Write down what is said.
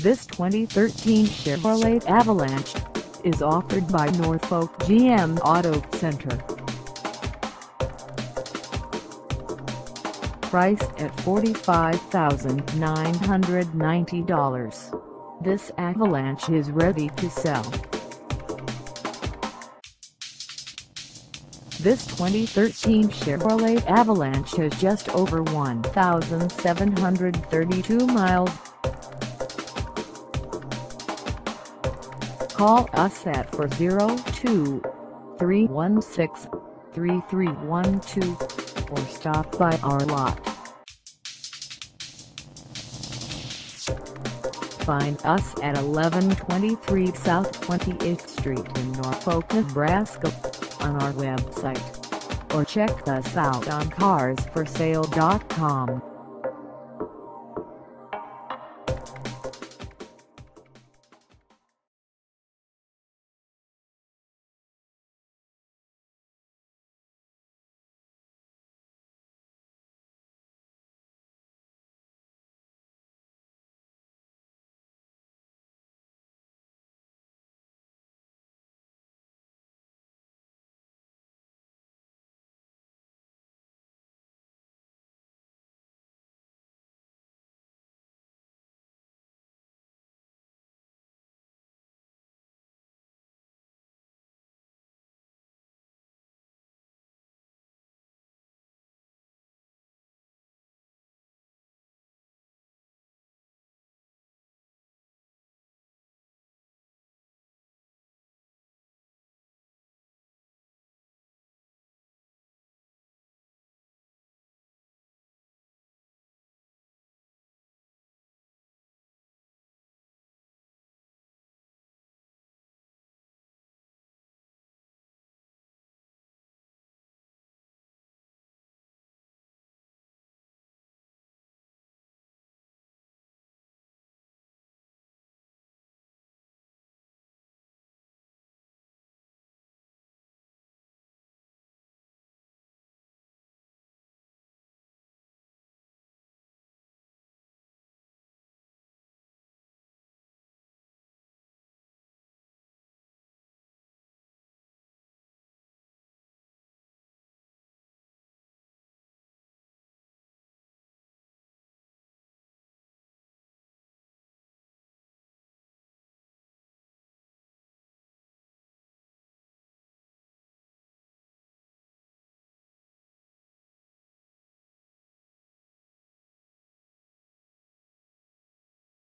This 2013 Chevrolet Avalanche is offered by Norfolk GM Auto Center. Priced at $45,990, this Avalanche is ready to sell. This 2013 Chevrolet Avalanche has just over 1,732 miles. Call us at 402-316-3312 or stop by our lot. Find us at 1123 South 28th Street in Norfolk, Nebraska, on our website, or check us out on carsforsale.com.